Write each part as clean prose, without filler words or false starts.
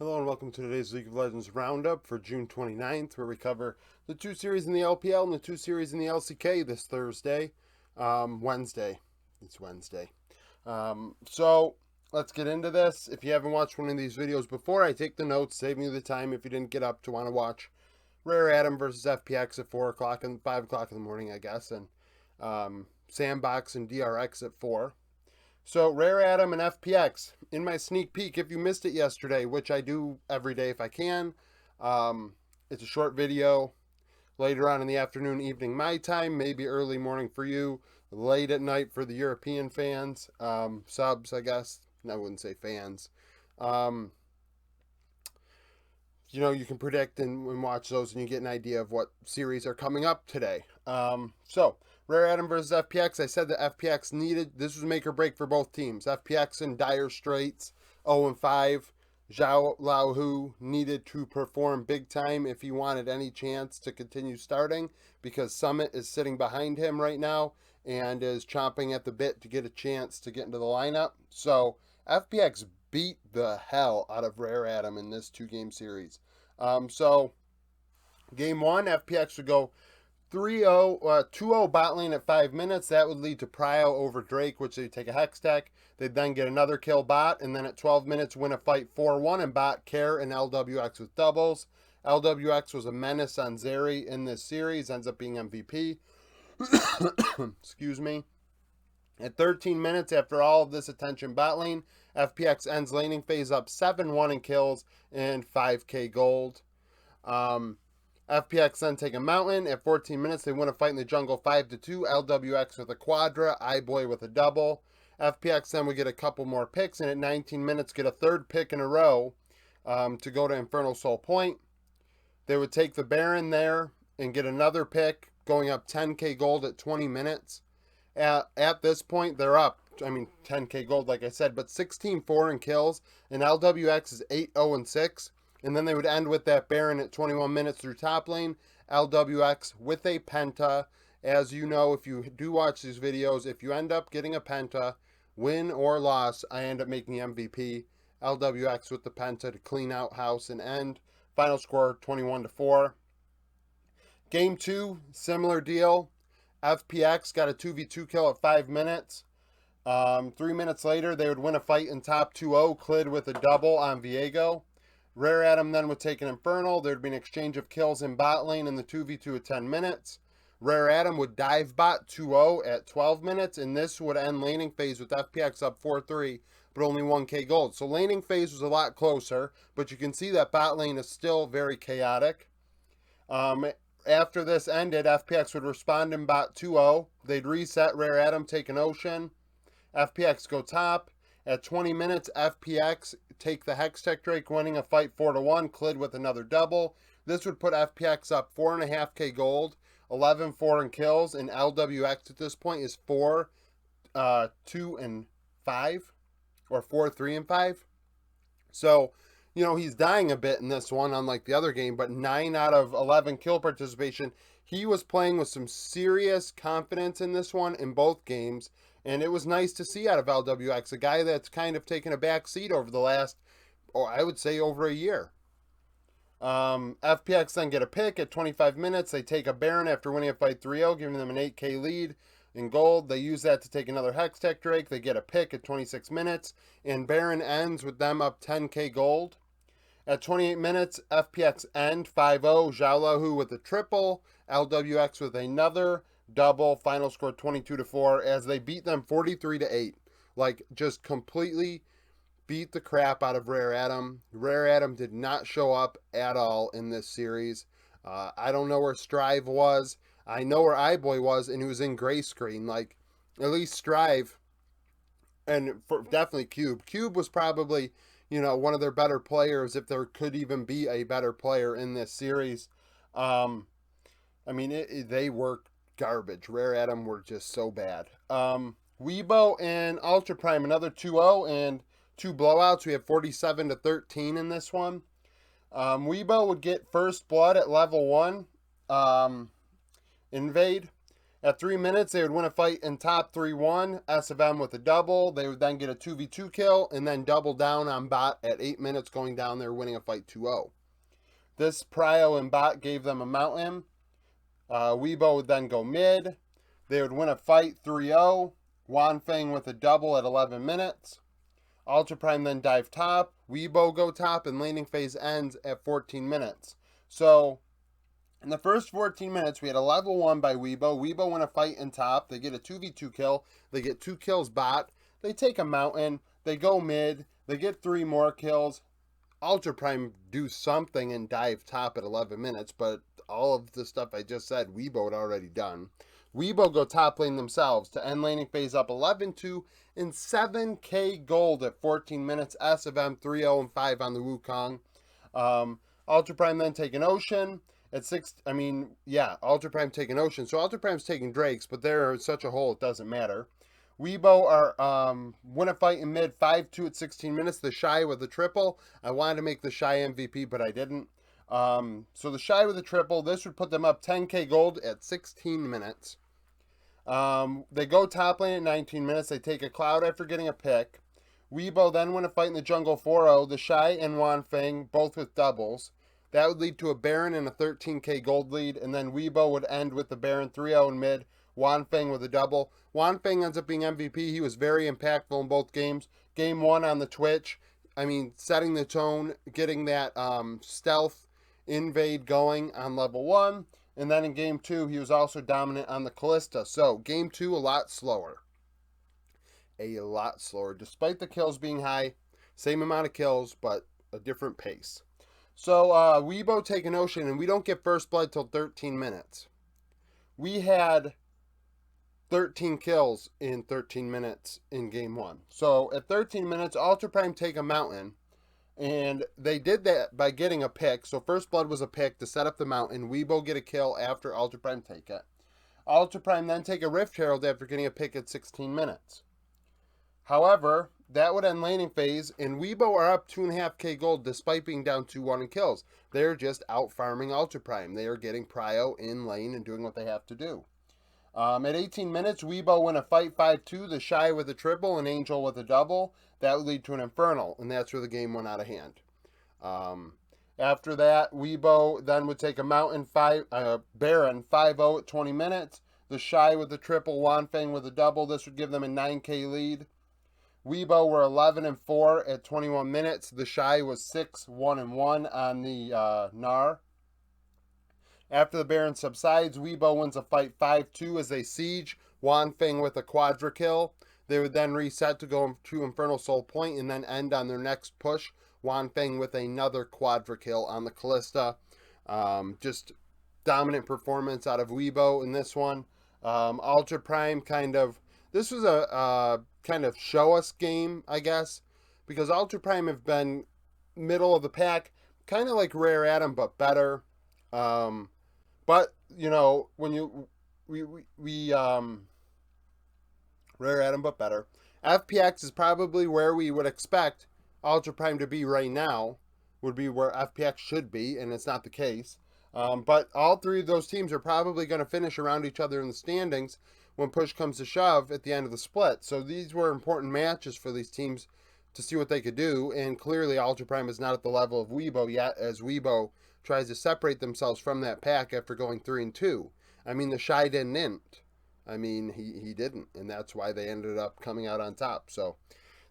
Hello and welcome to today's League of Legends Roundup for June 29th, where we cover the two series in the LPL and the two series in the LCK this Wednesday. It's Wednesday. So let's get into this. If you haven't watched one of these videos before, I take the notes, saving you the time if you didn't get up to want to watch Rare Atom versus FPX at 4 o'clock and 5 o'clock in the morning, I guess, and Sandbox and DRX at 4. So, Rare Atom and FPX. In my sneak peek, if you missed it yesterday, which I do every day if I can, it's a short video later on in the afternoon, evening my time, maybe early morning for you, late at night for the European fans, subs, I guess. I wouldn't say fans. You can predict and watch those and you get an idea of what series are coming up today. So, Rare Atom versus FPX. I said that FPX this was make or break for both teams. FPX in dire straits, 0-5. Zhao Laohu needed to perform big time if he wanted any chance to continue starting, because Summit is sitting behind him right now and is chomping at the bit to get a chance to get into the lineup. So FPX beat the hell out of Rare Atom in this 2-game series. So game 1, FPX would go 2-0 bot lane at 5 minutes. That would lead to Prio over Drake, which they'd take a Hex Tech. They'd then get another kill bot, and then at 12 minutes win a fight 4-1 and bot Care and LWX with doubles. LWX was a menace on Zeri in this series, ends up being MVP. Excuse me. At 13 minutes, after all of this attention bot lane, FPX ends laning phase up 7-1 in kills and 5k gold. FPX then take a mountain. At 14 minutes, they win a fight in the jungle 5-2. LWX with a quadra, iBoy with a double. FPX then would get a couple more picks, and at 19 minutes, get a third pick in a row to go to Infernal Soul Point. They would take the Baron there and get another pick, going up 10k gold at 20 minutes. At this point, they're up. 10k gold, like I said, but 16-4 in kills, and LWX is 8-0-6. And then they would end with that Baron at 21 minutes through top lane. LWX with a Penta. As you know, if you do watch these videos, if you end up getting a Penta, win or loss, I end up making MVP. LWX with the Penta to clean out house and end. Final score 21-4. Game 2, similar deal. FPX got a 2v2 kill at 5 minutes. 3 minutes later, they would win a fight in top 2-0. Clid with a double on Viego. Rare Atom then would take an Infernal. There would be an exchange of kills in bot lane in the 2v2 at 10 minutes. Rare Atom would dive bot 2-0 at 12 minutes, and this would end laning phase with FPX up 4-3, but only 1k gold. So laning phase was a lot closer, but you can see that bot lane is still very chaotic. After this ended, FPX would respond in bot 2-0. They'd reset, Rare Atom take an Ocean. FPX go top. At 20 minutes, FPX take the Hextech Drake, winning a fight 4-1. Clid with another double. This would put FPX up 4.5k gold, 11-4 in kills, and LWX at this point is 4-2 and 5, or 4-3 and 5. So, he's dying a bit in this one, unlike the other game, but 9 out of 11 kill participation. He was playing with some serious confidence in this one in both games. And it was nice to see out of LWX, a guy that's kind of taken a back seat over the last, I would say, over a year. FPX then get a pick at 25 minutes. They take a Baron after winning a fight 3-0, giving them an 8k lead in gold. They use that to take another Hextech Drake. They get a pick at 26 minutes. And Baron ends with them up 10k gold. At 28 minutes, FPX end 5-0. Zhao Laohu with a triple. LWX with another double. Final score 22-4 as they beat them 43-8. Just completely beat the crap out of Rare Atom. Rare Atom did not show up at all in this series. I don't know where Strive was. I know where iBoy was, and he was in gray screen. At least Strive, and definitely Cube. Cube was probably, one of their better players, if there could even be a better player in this series. They were garbage. Rare Atom were just so bad. Weibo and Ultra Prime, another 2-0 and 2 blowouts. We have 47-13 in this one. Weibo would get first blood at level 1 invade, At 3 minutes, they would win a fight in top 3-1, S of M with a double. They would then get a 2v2 kill and then double down on bot at 8 minutes, going down there, winning a fight 2-0. This prio and bot gave them a mountain. Weibo would then go mid. They would win a fight 3-0. Wanfeng with a double at 11 minutes. Ultra Prime then dive top. Weibo go top, and laning phase ends at 14 minutes. So, in the first 14 minutes, we had a level 1 by Weibo. Weibo win a fight in top. They get a 2v2 kill. They get 2 kills bot. They take a mountain. They go mid. They get 3 more kills. Ultra Prime do something and dive top at 11 minutes, but all of the stuff I just said, Weibo had already done. Weibo go top lane themselves to end laning phase up 11-2 and 7k gold at 14 minutes. S of M 3-0 and 5 on the Wukong. Ultra Prime then take an Ocean. At 6, Ultra Prime taking Ocean. So Ultra Prime's taking Drakes, but they're such a hole it doesn't matter. Weibo are win a fight in mid 5-2 at 16 minutes. The Shy with a triple. I wanted to make the Shy MVP, but I didn't. So the Shy with a triple. This would put them up 10k gold at 16 minutes. They go top lane at 19 minutes. They take a Cloud after getting a pick. Weibo then win a fight in the jungle 4-0. The Shy and Wanfeng both with doubles. That would lead to a Baron and a 13k gold lead, and then Weibo would end with the Baron 3-0 in mid, Wanfeng with a double. Wanfeng ends up being MVP. He was very impactful in both games. Game 1 on the Twitch, setting the tone, getting that stealth invade going on level 1, and then in Game 2, he was also dominant on the Callista. So, Game 2, a lot slower. A lot slower, despite the kills being high. Same amount of kills, but a different pace. So, Weibo take an Ocean, and we don't get first blood till 13 minutes. We had 13 kills in 13 minutes in Game 1. So, at 13 minutes, Ultra Prime take a mountain, and they did that by getting a pick. So, first blood was a pick to set up the mountain. Weibo get a kill after Ultra Prime take it. Ultra Prime then take a Rift Herald after getting a pick at 16 minutes. However, that would end laning phase, and Weibo are up 2.5k gold despite being down 2-1 in kills. They're just out farming Ultra Prime. They are getting prio in lane and doing what they have to do. At 18 minutes, Weibo win a fight 5-2, the Shy with a triple, and Angel with a double. That would lead to an Infernal, and that's where the game went out of hand. After that, Weibo then would take a Mountain Baron 5-0 at 20 minutes. The Shy with the triple, Wanfeng with a double. This would give them a 9k lead. Weibo were 11-4 at 21 minutes. The Shy was 6-1-1 on the Gnar. After the Baron subsides, Weibo wins a fight 5-2 as they siege Wanfeng with a quadra kill. They would then reset to go to Infernal Soul Point and then end on their next push. Wanfeng with another quadra kill on the Callista. Just dominant performance out of Weibo in this one. Ultra Prime this was a kind of show us game, I guess, because Ultra Prime have been middle of the pack, kind of like Rare Atom, but better. But when Rare Atom, but better. FPX is probably where we would expect Ultra Prime to be right now, would be where FPX should be, and it's not the case. But all three of those teams are probably going to finish around each other in the standings when push comes to shove at the end of the split. So these were important matches for these teams to see what they could do, and clearly Ultra Prime is not at the level of Weibo yet, as Weibo tries to separate themselves from that pack after going 3-2. The Shy didn't. He didn't, and that's why they ended up coming out on top. So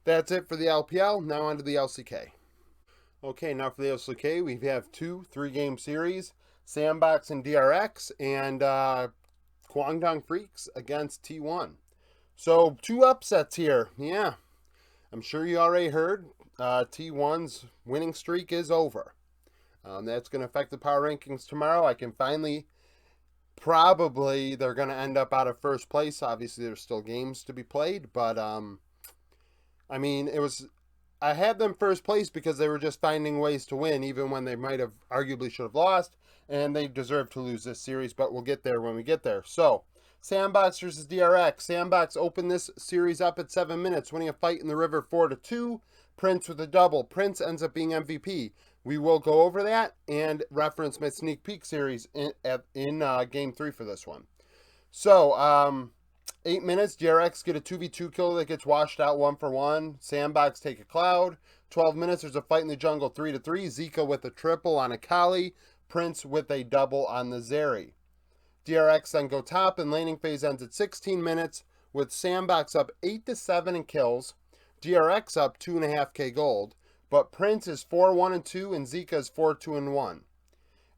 that's it for the LPL. Now on to the LCK. Okay, now for the LCK, we have 2 3-game series, Sandbox and DRX, and Guangdong Freaks against T1. So 2 upsets here. Yeah, I'm sure you already heard. T1's winning streak is over. That's going to affect the power rankings tomorrow. I can finally, probably, they're going to end up out of first place. Obviously, there's still games to be played, but, I had them first place because they were just finding ways to win, even when they might have arguably should have lost, and they deserve to lose this series, but we'll get there when we get there. So, Sandbox versus DRX. Sandbox opened this series up at 7 minutes, winning a fight in the river 4-2. Prince with a double. Prince ends up being MVP. We will go over that and reference my sneak peek series in Game 3 for this one. So, 8 minutes, DRX get a 2v2 kill that gets washed out 1-for-1. Sandbox take a cloud. 12 minutes, there's a fight in the jungle 3-3. Zika with a triple on a Kali. Prince with a double on the Zeri. DRX then go top, and laning phase ends at 16 minutes with Sandbox up 8-7 in kills. DRX up 2.5k gold. But Prince is 4-1-2 and Zika is 4-2-1.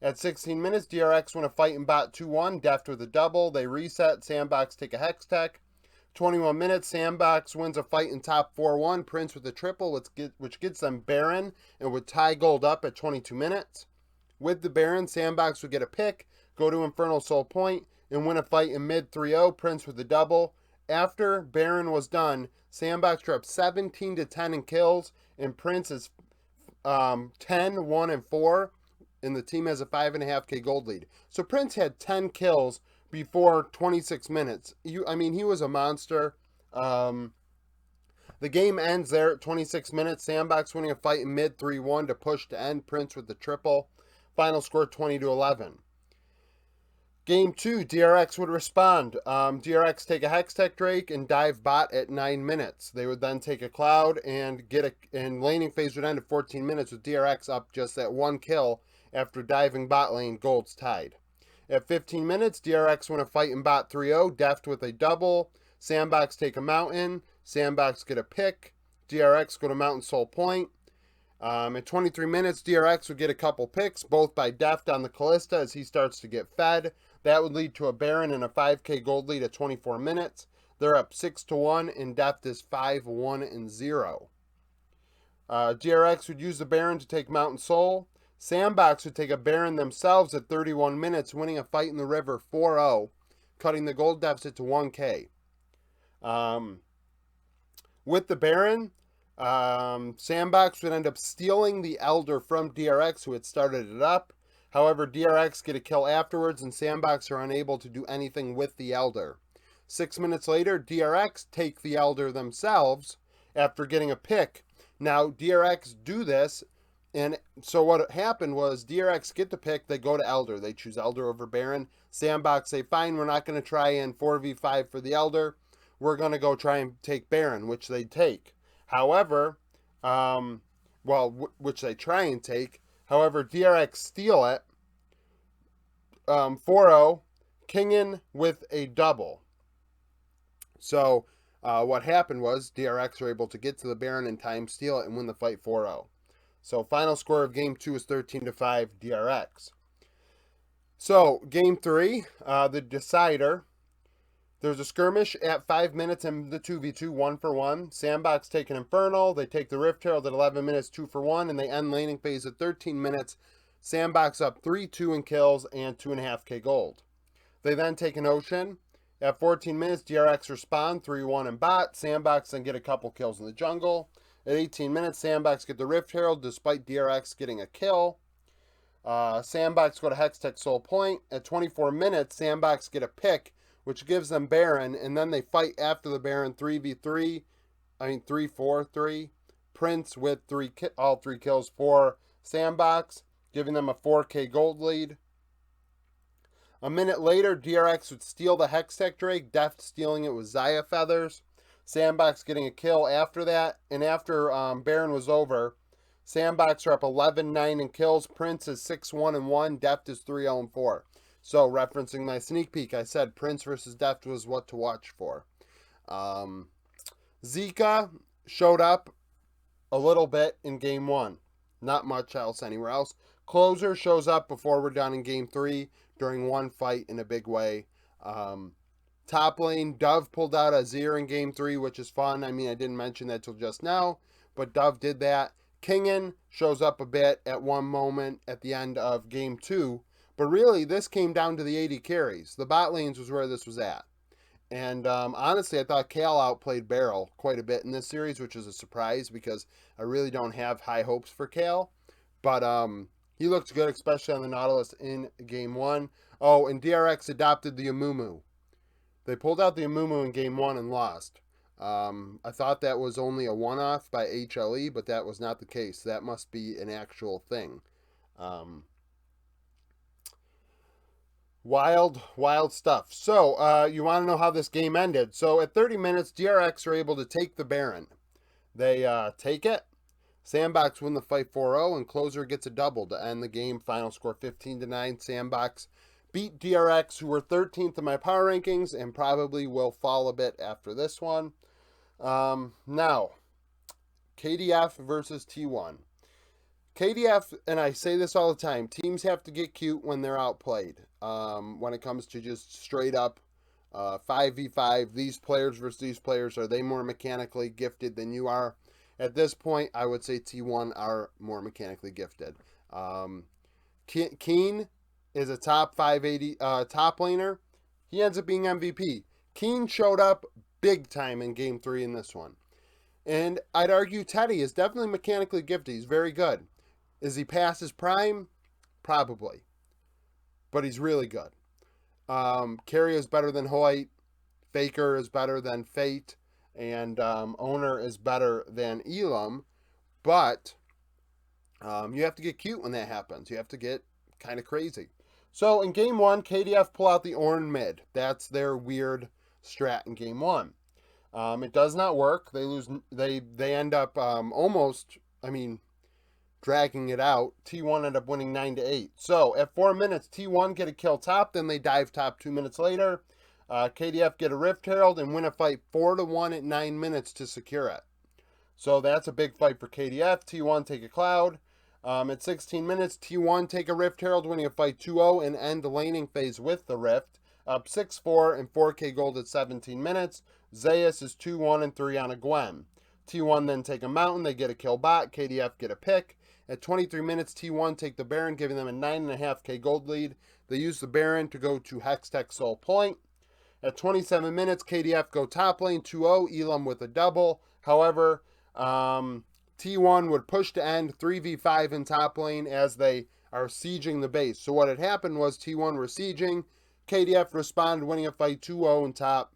At 16 minutes, DRX win a fight in bot 2-1, Deft with a double. They reset, Sandbox take a Hex Tech. 21 minutes, Sandbox wins a fight in top 4-1, Prince with a triple, which gets them Baron and would tie gold up at 22 minutes. With the Baron, Sandbox would get a pick, go to Infernal Soul Point, and win a fight in mid 3-0, Prince with a double. After Baron was done, Sandbox dropped 17-10 in kills, and Prince is 10-1-4. And the team has a 5.5k gold lead. So Prince had 10 kills before 26 minutes. He was a monster. The game ends there at 26 minutes. Sandbox winning a fight in mid 3-1 to push to end. Prince with the triple. Final score 20-11. Game 2, DRX would respond. DRX take a Hextech Drake and dive bot at 9 minutes. They would then take a Cloud and and laning phase would end at 14 minutes with DRX up just that 1 kill after diving bot lane, gold's tied. At 15 minutes, DRX win a fight in bot 3-0, Deft with a double. Sandbox take a mountain. Sandbox get a pick. DRX go to Mountain Soul Point. At 23 minutes, DRX would get a couple picks, both by Deft on the Callista as he starts to get fed. That would lead to a Baron and a 5k gold lead at 24 minutes. They're up 6-1, and Deft is 5-1-0. DRX would use the Baron to take Mountain Soul. Sandbox would take a Baron themselves at 31 minutes, winning a fight in the river 4-0, cutting the gold deficit to 1k. With the Baron, Sandbox would end up stealing the Elder from DRX, who had started it up. However, DRX get a kill afterwards, and Sandbox are unable to do anything with the Elder. 6 minutes later, DRX take the Elder themselves after getting a pick. Now, DRX do this, and so what happened was DRX get the pick, they go to Elder. They choose Elder over Baron. Sandbox say, fine, we're not going to try and 4v5 for the Elder. We're going to go try and take Baron, which they take. However, which they try and take. However, DRX steal it. 4-0, Kingin with a double. So what happened was DRX were able to get to the Baron in time, steal it, and win the fight 4-0. So final score of Game 2 is 13-5 DRX. So Game 3, the decider. There's a skirmish at 5 minutes in the 2v2, 1-for-1. Sandbox take an Infernal. They take the Rift Herald at 11 minutes, 2-for-1, and they end laning phase at 13 minutes. Sandbox up 3-2 in kills and 2.5k gold. They then take an Ocean. At 14 minutes, DRX respond 3-1 in bot. Sandbox then get a couple kills in the jungle. At 18 minutes, Sandbox get the Rift Herald despite DRX getting a kill. Sandbox go to Hextech Soul Point. At 24 minutes, Sandbox get a pick, which gives them Baron, and then they fight after the Baron 3-4-3. Prince with all 3 kills for Sandbox, giving them a 4k gold lead. A minute later, DRX would steal the Hextech Drake, Deft stealing it with Xayah Feathers. Sandbox getting a kill after that, and after Baron was over, Sandbox are up 11-9 in kills. Prince is 6-1-1, Deft is 3-0-4. So, referencing my sneak peek, I said Prince versus Deft was what to watch for. Zika showed up a little bit in Game 1. Not much else anywhere else. Closer shows up before we're done in Game 3 during one fight in a big way. Top lane, Dove pulled out Azir in Game 3, which is fun. I mean, I didn't mention that till just now, but Dove did that. Kingin shows up a bit at one moment at the end of Game 2. But really, this came down to the 80 carries. The bot lanes was where this was at. And honestly, I thought Kale outplayed Beryl quite a bit in this series, which is a surprise because I really don't have high hopes for Kale. But he looked good, especially on the Nautilus in Game 1. Oh, and DRX adopted the Amumu. They pulled out the Amumu in Game 1 and lost. I thought that was only a one-off by HLE, but that was not the case. That must be an actual thing. Wild, wild stuff. So, you want to know how this game ended. So, at 30 minutes, DRX are able to take the Baron. They take it. Sandbox win the fight 4-0, and Closer gets a double to end the game. Final score 15-9. Sandbox beat DRX, who were 13th in my power rankings, and probably will fall a bit after this one. Now, KDF versus T1. KDF, and I say this all the time, teams have to get cute when they're outplayed. When it comes to just straight up 5v5, these players versus these players, are they more mechanically gifted than you are? At this point, I would say T1 are more mechanically gifted. Keen is a top 580 top laner. He ends up being MVP. Keen showed up big time in Game 3 in this one. And I'd argue Teddy is definitely mechanically gifted. He's very good. Is he past his prime? Probably. But he's really good. Carry is better than Hoyt. Faker is better than Fate. And Owner is better than Elam. But you have to get cute when that happens. You have to get kind of crazy. So in Game 1, KDF pull out the Ornn mid. That's their weird strat in Game 1. It does not work. They lose. They end up dragging it out. T1 end up winning 9-8. So at 4 minutes, T1 get a kill top. Then they dive top 2 minutes later. KDF get a Rift Herald and win a fight 4-1 at 9 minutes to secure it. So that's a big fight for KDF. T1 take a Cloud. At 16 minutes, T1 take a Rift Herald, winning a fight 2-0 and end the laning phase with the Rift. Up 6-4 and 4k gold at 17 minutes. Zeus is 2-1 and 3 on a Gwen. T1 then take a Mountain. They get a kill bot. KDF get a pick. At 23 minutes, T1 take the Baron, giving them a 9.5k gold lead. They use the Baron to go to Hextech Soul Point. At 27 minutes, KDF go top lane 2-0, Elam with a double. However, T1 would push to end 3v5 in top lane as they are sieging the base. So what had happened was T1 were sieging. KDF responded, winning a fight 2-0 in top.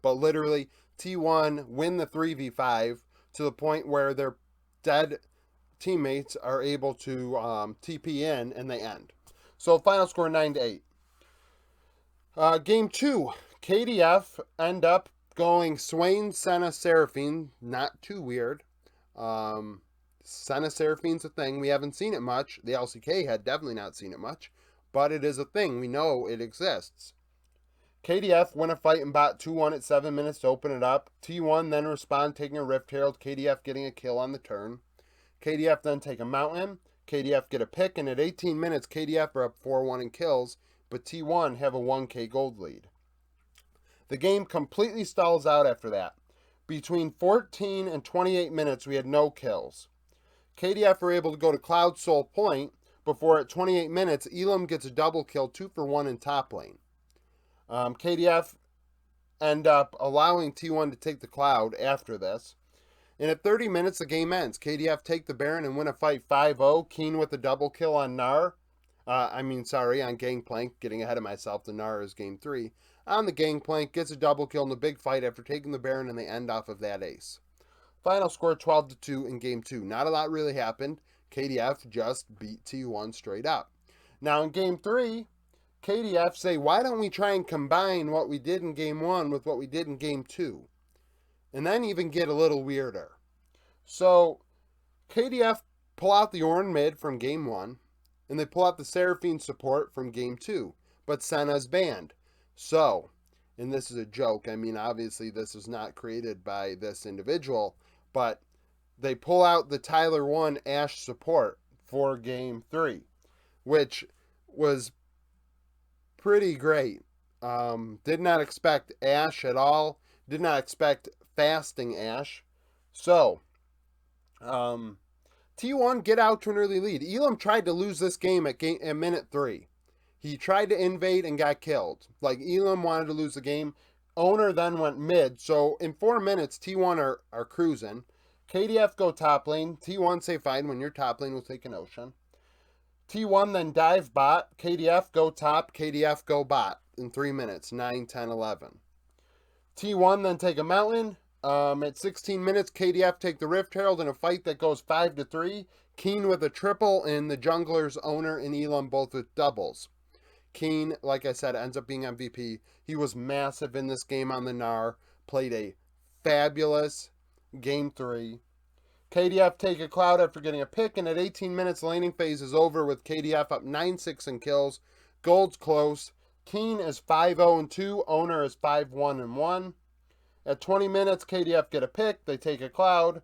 But literally, T1 win the 3v5 to the point where their dead teammates are able to TP in and they end. So final score 9-8. Game 2, KDF end up going Swain, Senna, Seraphine. Not too weird. Senna, Seraphine's a thing. We haven't seen it much. The LCK had definitely not seen it much. But it is a thing. We know it exists. KDF win a fight in bot 2-1 at 7 minutes to open it up. T1 then respond, taking a Rift Herald. KDF getting a kill on the turn. KDF then take a Mountain. KDF get a pick. And at 18 minutes, KDF are up 4-1 in kills. But T1 have a 1k gold lead. The game completely stalls out after that. Between 14 and 28 minutes, we had no kills. KDF were able to go to Cloud Soul Point before at 28 minutes, Elam gets a double kill, 2-for-1 in top lane. KDF end up allowing T1 to take the Cloud after this. And at 30 minutes, the game ends. KDF take the Baron and win a fight 5-0. Keen with a double kill on Gnar. On Gangplank, getting ahead of myself. The Gnar is Game 3. On the Gangplank, gets a double kill in the big fight after taking the Baron, and they end off of that ace. Final score 12-2 in Game 2. Not a lot really happened. KDF just beat T1 straight up. Now in Game 3, KDF say, why don't we try and combine what we did in Game 1 with what we did in Game 2? And then even get a little weirder. So KDF pull out the Ornn mid from Game 1, and they pull out the Seraphine support from Game 2, but Senna's banned. So, and this is a joke, obviously this is not created by this individual, but they pull out the Tyler 1 Ashe support for Game 3, which was pretty great. Did not expect Ashe at all. Did not expect fasting Ashe. So, T1 get out to an early lead. Elam tried to lose this game at minute 3. He tried to invade and got killed. Elam wanted to lose the game. Owner then went mid. So in 4 minutes, T1 are cruising. KDF go top lane. T1 say fine, when you're top lane, we'll take an Ocean. T1 then dive bot. KDF go top. KDF go bot in 3 minutes. 9, 10, 11. T1 then take a Mountain. At 16 minutes, KDF take the Rift Herald in a fight that goes 5-3. Keen with a triple, and the junglers, Owner and Elam, both with doubles. Keen, like I said, ends up being MVP. He was massive in this game on the Gnar, played a fabulous Game 3. KDF take a cloud after getting a pick, and at 18 minutes, laning phase is over with KDF up 9-6 in kills. Gold's close. Keen is 5-0-2. Owner is 5-1-1. At 20 minutes, KDF get a pick. They take a cloud.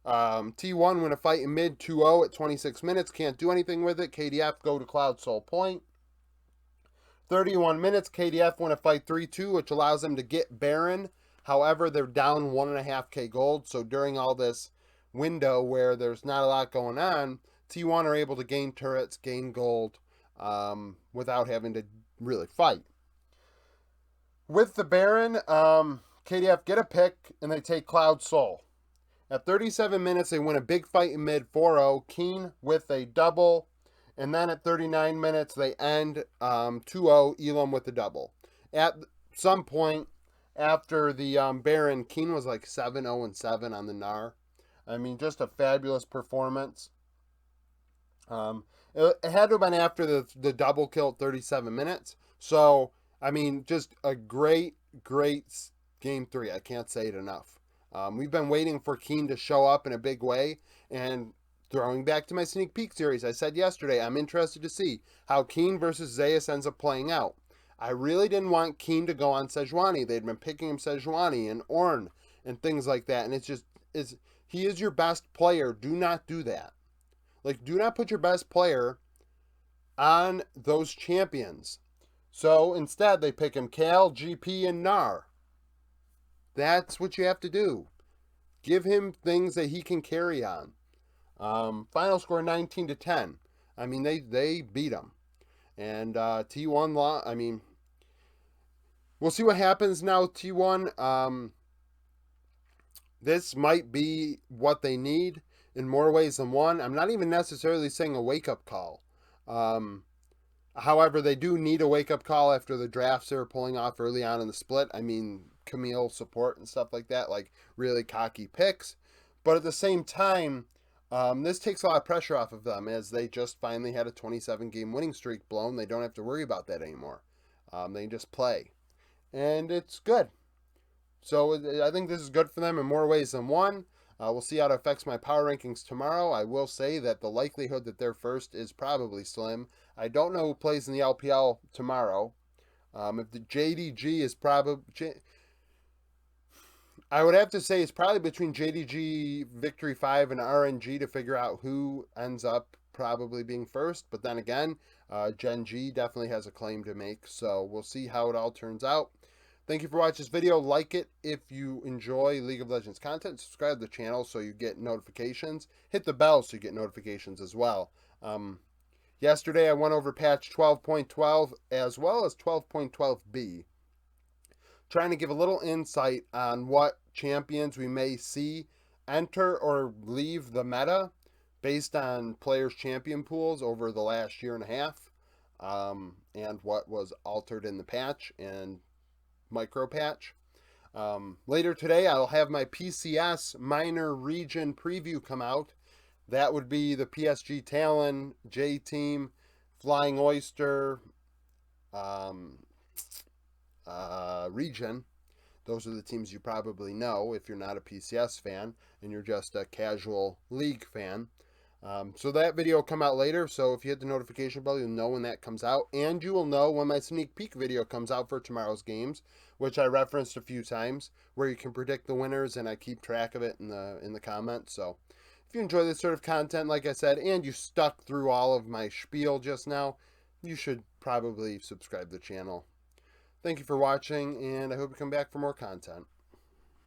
T1 win a fight in mid 2-0 at 26 minutes. Can't do anything with it. KDF go to cloud sole point. 31 minutes, KDF win a fight 3-2, which allows them to get Baron. However, they're down 1.5k gold. So during all this window where there's not a lot going on, T1 are able to gain turrets, gain gold, without having to really fight. With the Baron, KDF get a pick, and they take Cloud Soul. At 37 minutes, they win a big fight in mid 4-0, Keen with a double, and then at 39 minutes, they end 2-0, Elam with a double. At some point after the Baron, Keen was like 7-0-7 on the Gnar. I mean, just a fabulous performance. It had to have been after the double kill at 37 minutes. So, I mean, just a great Game 3. I can't say it enough. We've been waiting for Keen to show up in a big way. And throwing back to my sneak peek series, I said yesterday, I'm interested to see how Keen versus Zeus ends up playing out. I really didn't want Keen to go on Sejuani. They'd been picking him Sejuani and Ornn and things like that. And he is your best player. Do not do that. Like, do not put your best player on those champions. So instead, they pick him Cal, GP, and Gnar. That's what you have to do. Give him things that he can carry on. Final score 19-10. I mean, they beat him. And T1 I mean, we'll see what happens now with T1. This might be what they need in more ways than one. I'm not even necessarily saying a wake-up call. However, they do need a wake-up call after the drafts they were pulling off early on in the split. I mean, Camille support and stuff like that, like really cocky picks. But at the same time, this takes a lot of pressure off of them as they just finally had a 27-game winning streak blown. They don't have to worry about that anymore. They can just play. And it's good. So I think this is good for them in more ways than one. We'll see how it affects my power rankings tomorrow. I will say that the likelihood that they're first is probably slim. I don't know who plays in the LPL tomorrow. If the JDG is probably... I would have to say it's probably between JDG, Victory 5, and RNG to figure out who ends up probably being first. But then again, Gen G definitely has a claim to make. So we'll see how it all turns out. Thank you for watching this video. Like it if you enjoy League of Legends content. Subscribe to the channel so you get notifications. Hit the bell so you get notifications as well. Yesterday I went over patch 12.12 as well as 12.12b. Trying to give a little insight on what champions we may see enter or leave the meta based on players' champion pools over the last year and a half, and what was altered in the patch and micro patch. Later today I'll have my PCS minor region preview come out. That would be the PSG Talon, J Team, Flying Oyster region. Those are the teams you probably know if you're not a PCS fan and you're just a casual league fan. So that video will come out later, so if you hit the notification bell, you'll know when that comes out, and you will know when my sneak peek video comes out for tomorrow's games, which I referenced a few times, where you can predict the winners, and I keep track of it in the comments. So if you enjoy this sort of content, like I said, and you stuck through all of my spiel just now, you should probably subscribe to the channel. Thank you for watching, and I hope you come back for more content.